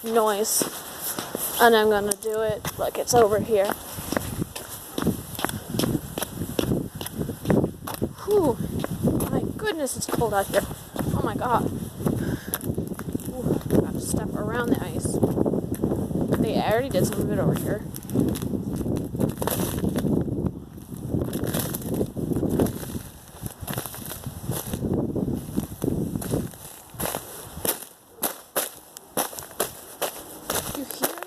noise. And I'm gonna do it like it's over here. Whew. My goodness, it's cold out here. Oh my god. Ooh, I gotta step around the ice. I already did some of it over here. You hear that?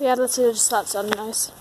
Yeah, let's see, just that sounded nice.